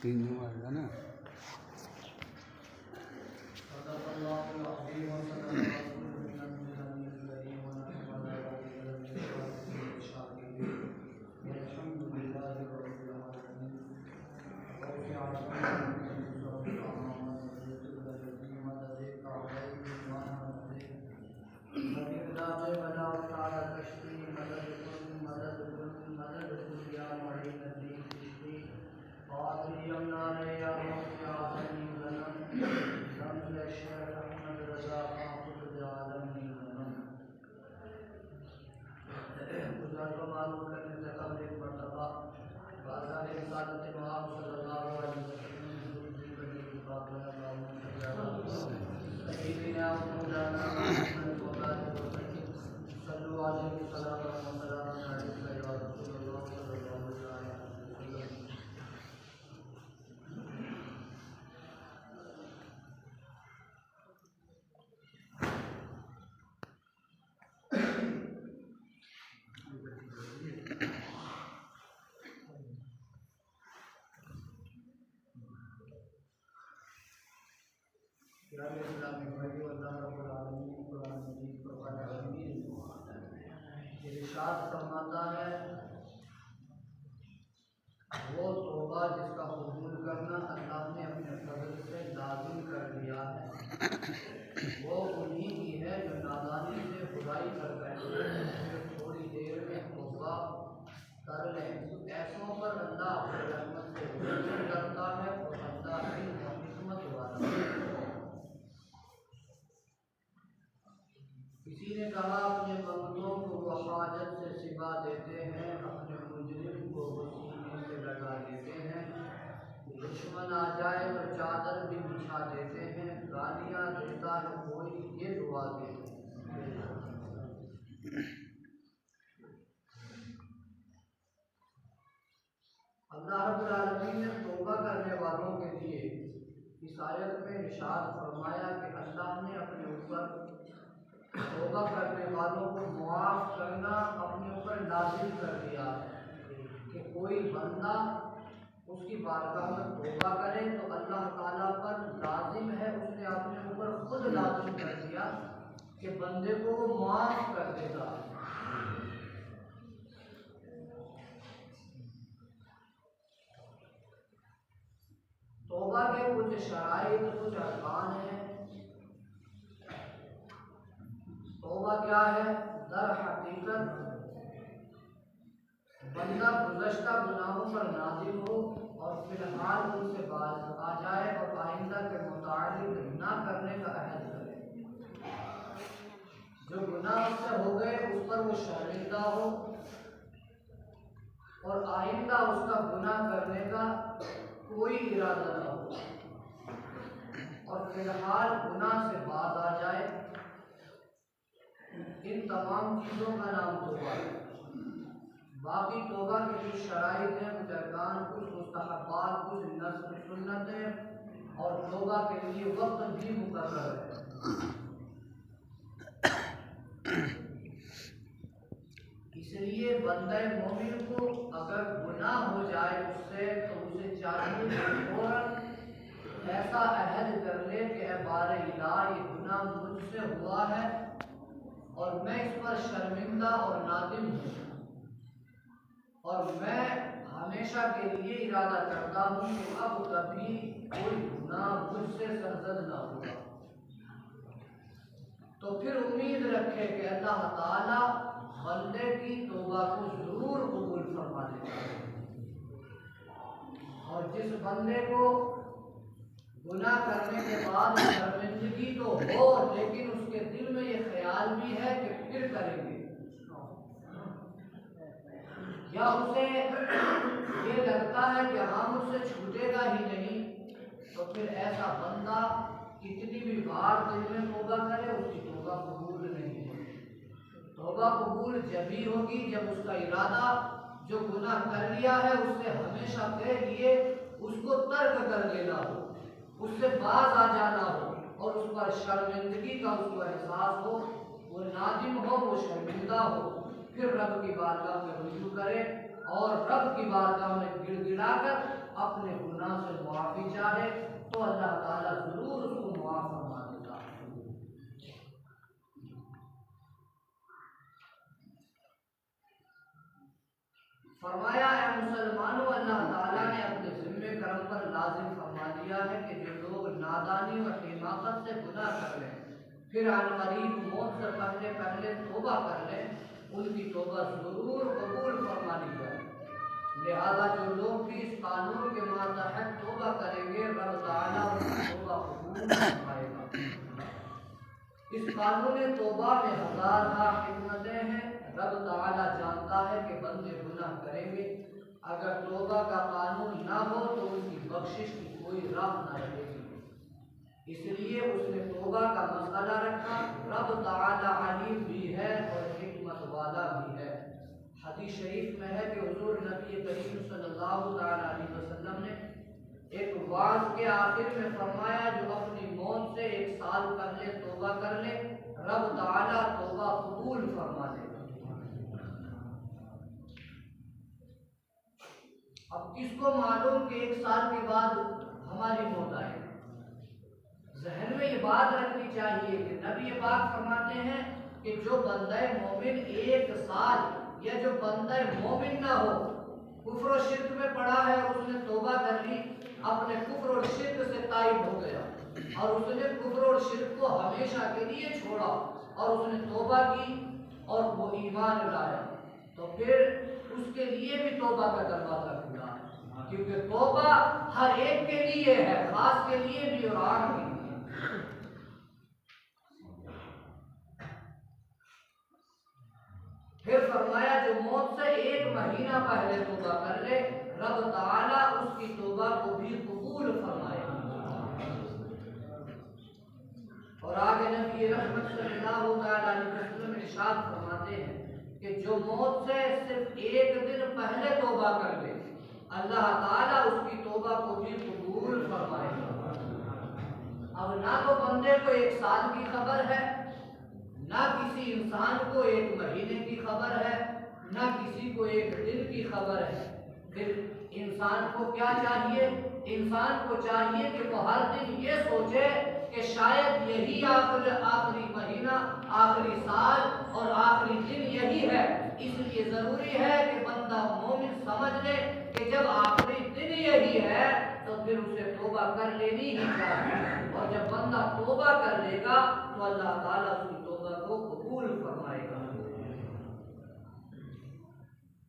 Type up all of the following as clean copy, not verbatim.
तीन वाला ना इरशाद फरमाता है वो तौबा जिसका कबूल करना अल्लाह ने अपने फजल से लाजिम कर दिया है वो उन्हीं की है जो नादानी से बुराई कर बैठे हैं। थोड़ी देर में तौबा कर लें ऐसों पर अल्लाह अपनी रहमत से गुजर करता है और अल्लाह की हिकमत वाला है। किसी ने कहा अपने बंदों को वो हाजत से सिवा देते हैं, अपने मुजरिम को वो सीने से लगा देते हैं। दुश्मन आ जाए तो चादर भी बिछा देते हैं, गालियाँ देता है कोई ये दुआ देते हैं। अल्लाह रब्बुल आलमीन ने तौबा करने वालों के लिए इस आयत में इरशाद फरमाया कि अल्लाह ने अपने ऊपर तौबा करने वालों को मुआफ़ करना अपने ऊपर लाजिम कर दिया है कि कोई बंदा उसकी बारगाह में तौबा करे तो अल्लाह ताला पर लाजिम है, उसने अपने ऊपर खुद लाजिम कर दिया कि बंदे को वो मुआफ़ कर देगा। तौबा के कुछ शराइत कुछ अरकान हैं। तौबा क्या है? दर हकीकत बंदा गुज़श्ता गुनाहों पर नाज़िम हो और फिलहाल उनसे बाज आ जाए और आइंदा के मुताबिक ना करने का अहद करे। जो गुनाह उससे हो गए उस पर वो शर्मिंदा हो और आइंदा उसका गुनाह करने का कोई इरादा ना हो और फिलहाल गुनाह से बाज आ जाए। इन तमाम चीज़ों का नाम तौबा है। बाकी तौबा की कुछ शराइत हैं, कुछ अरकान, कुछ मुस्तहब्बात, कुछ नस्ल सुन्नतें और तौबा के लिए वक्त भी मुकर्रर है। इसलिए बंदे मोमिन को अगर गुनाह हो जाए उससे तो उसे चाहिए कि फौरन ऐसा अहद कर ले कि बारे इलाह ये गुनाह मुझसे हुआ है और मैं इस पर शर्मिंदा और नादिम हूँ और मैं हमेशा के लिए इरादा करता हूँ कि अब कभी कोई गुनाह मुझसे सरजद ना होगा। तो फिर उम्मीद रखे कि अल्लाह ताला बंदे की तौबा को जरूर कबूल फरमा देगा। और जिस बंदे को गुनाह करने के बाद शर्मिंदगी तो हो लेकिन उसके दिल में ये ख्याल भी है कि फिर करेंगे, या उसे ये लगता है कि हाँ मुझसे छूटेगा ही नहीं, तो फिर ऐसा बंदा कितनी भी बार दिल में तौबा करे उसकी तौबा कबूल नहीं होगी। तौबा कबूल जब ही होगी जब उसका इरादा जो गुनाह कर लिया है उससे हमेशा के लिए उसको तर्क कर लेना हो, उससे बाज आ जाना हो और उस पर शर्मिंदगी का उसको एहसास हो, वो नादिम हो, वो शर्मिंदा हो, फिर रब की बारगाह में रुजू करे और रब की बारगाह में गिड़गिड़ाकर अपने गुनाह से मुआफ़ी चाहे तो अल्लाह ताला जरूर उसको मुआफ़ फरमा देगा। फरमाया है मुसलमानों, अल्लाह ताला ने अपने ज़िम्मे करम पर लाजिम फरमा दिया है कि जो लोग नादानी और हिमाकत से गुनाह कर लें फिर अनकरीब मौत से पहले पहले तौबा कर लें, उनकी तौबा जरूर कबूल फरमा ली जाए। लिहाजा जो लोग भी इस कानून के मातहत तौबा करेंगे रब ताला उनकी तौबा कबूल फरमाएगा। इस कानून तौबा में हज़ार हिकमतें हैं। रब ताला जानता है कि बंदे गुनाह करेंगे, अगर तौबा का कानून ना हो तो उनकी बख्शिश की कोई राह ना रहेगी, इसलिए उसने तौबा का मसला रखा। रब ताला अलीम भी है और हिकमत वाला भी है। हदीस शरीफ में है कि हुजूर नबी करीम सल्लल्लाहु अलैहि वसल्लम ने एक वाज के आखिर में फरमाया, जो अपनी मौत से 1 साल पहले तौबा कर ले रब ताला तौबा कबूल फरमा लेगा। अब किसको मालूम कि 1 साल के बाद हमारी मौत आएगी? जहन में ये बात रखनी चाहिए कि नबी पाक फरमाते हैं कि जो बंदा मोमिन 1 साल या जो बंदा मोमिन ना हो, कुफ्र और शिर्क में पड़ा है और उसने तौबा कर ली, अपने कुफ्र और शिर्क से ताइब हो गया और उसने कुफ्र और शिर्क को हमेशा के लिए छोड़ा और उसने तौबा की और वो ईमान लाया, तो फिर उसके लिए भी तौबा का दरवाजा खुला है, क्योंकि तौबा हर एक के लिए है, खास के लिए भी और आम के लिए। फिर फरमाया जो मौत से 1 महीना पहले तौबा कर ले रब ताला उसकी तौबा को भी कबूल फरमाएगा। और आगे नबी रहमत सल्लल्लाहु अलैहि वसल्लम इरशाद फरमाते हैं कि जो मौत से सिर्फ 1 दिन पहले तौबा कर ले अल्लाह ताला उसकी तौबा को भी कबूल फरमाएगा। अब ना तो बंदे को 1 साल की खबर है, ना किसी इंसान को 1 महीने की खबर है, ना किसी को 1 दिन की खबर है। फिर इंसान को क्या चाहिए? इंसान को चाहिए कि वो हर दिन ये सोचे कि शायद यही आखिरी महीना, आखिरी साल और आखिरी दिन यही है। इसलिए जरूरी है कि बंदा मोमिन समझ ले कि जब आखिरी दिन यही है तो फिर उसे तौबा कर लेनी ही चाहिए, और जब बंदा तौबा कर लेगा तो अल्लाह ताला उसकी तौबा को कबूल फरमाएगा।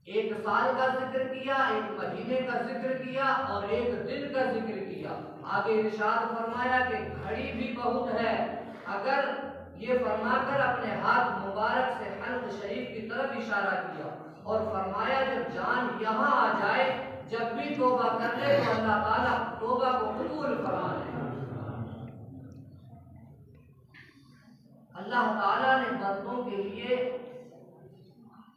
1 साल का जिक्र किया, 1 महीने का जिक्र किया और 1 दिन का जिक्र किया। आगे इरशाद फरमाया कि घड़ी भी बहुत है। अगर ये फरमाकर अपने हाथ मुबारक से हल्क शरीफ की तरफ इशारा किया और फरमाया जब जान यहाँ आ जाए, जब भी तौबा कर ले तो अल्लाह ताला तौबा को कबूल फरमा ले। अल्लाह ताला ने बंदों के लिए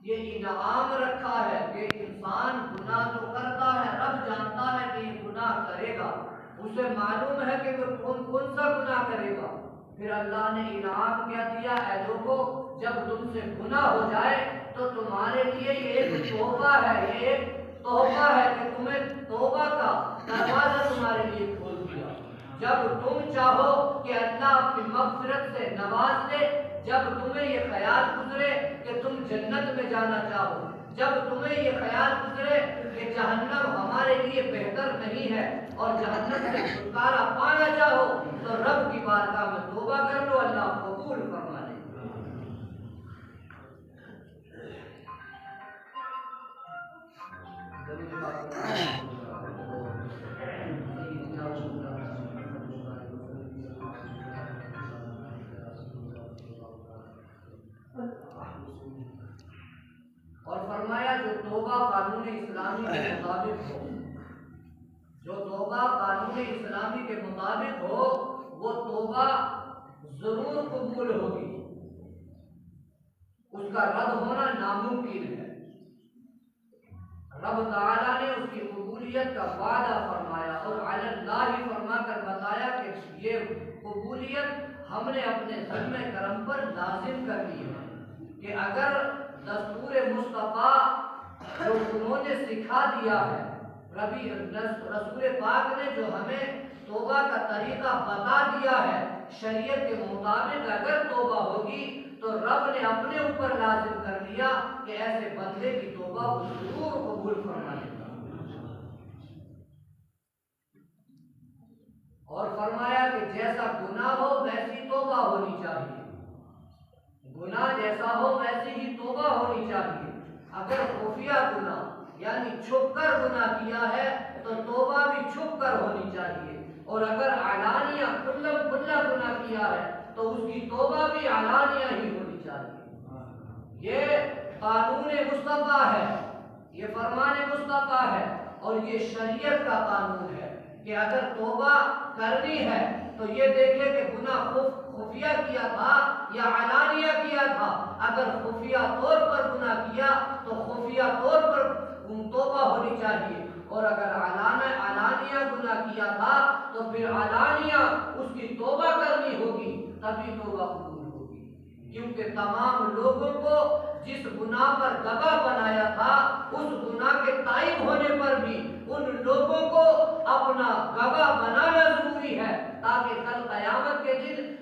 ये इनाम रखा है कि इंसान गुनाह जो करता है, रब जानता है कि ये गुनाह करेगा, उसे मालूम है कि वो कौन सा गुनाह करेगा। फिर अल्लाह ने इनाम क्या दिया? ऐ लोगों, जब तुमसे गुनाह हो जाए तो तुम्हारे लिए ये एक तोहफा है, ये एक तोहफा है कि तुम्हें तौबा का दरवाजा तुम्हारे लिए खोल दिया। जब तुम चाहो कि अल्लाह अपनी मग़फ़िरत से नवाज ले, जब तुम्हें ये ख्याल गुजरे कि तुम जन्नत में जाना चाहो, जब तुम्हें ये ख्याल गुजरे कि जहन्नम हमारे लिए बेहतर नहीं है और जहन्नम से छुटकारा पाना चाहो, तो रब की बारगाह में तौबा कर लो, अल्लाह कबूल फरमा ले। और फरमाया जो तौबा कानून इस्लामी के मुताबिक हो, जो तौबा कानून इस्लामी के मुताबिक हो, वो तौबा जरूर कबूल होगी, उसका रद्द होना नामुमकिन है। रब ताला ने उसकी कबूलियत का वादा फरमाया और अलल्लाह ही फरमा कर बताया कि ये कबूलियत हमने अपने ज़िम्मे करम पर लाजिम कर ली है कि अगर दस्तूर मुस्तफ़ा जो उन्होंने सिखा दिया है, रसूल पाक ने जो हमें तौबा का तरीका बता दिया है, शरीयत के मुताबिक अगर तौबा होगी तो रब ने अपने ऊपर लाजिम कर लिया कि ऐसे बंदे की तौबा वो जरूर कबूल फरमाएगा। और फरमाया कि जैसा गुनाह हो वैसी तौबा होनी चाहिए, गुनाह जैसा हो वैसी ही तौबा होनी चाहिए। अगर खुफिया गुनाह यानी छुप कर गुनाह किया है तो तौबा भी छुप कर होनी चाहिए, और अगर आलानिया खुल्लम खुल्ला गुनाह किया है तो उसकी तौबा भी आलानिया ही होनी चाहिए। ये कानून मुस्तफा है, ये फरमान मुस्तफा है और ये शरीयत का कानून है कि अगर तौबा करनी है तो ये देखे कि गुनाह खुफिया किया था या अलानिया किया था। अगर खुफिया तौर पर गुनाह किया तो खुफिया तौर पर तौबा होनी चाहिए, और अगर अलानिया गुनाह किया था तो फिर अलानिया उसकी तौबा करनी होगी, तभी तौबा कबूल होगी। क्योंकि तमाम लोगों को जिस गुनाह पर गवाह बनाया था, उस गुनाह के ताइब होने पर भी उन लोगों को अपना गवाह बनाना जरूरी है, ताकि कल क़यामत के दिन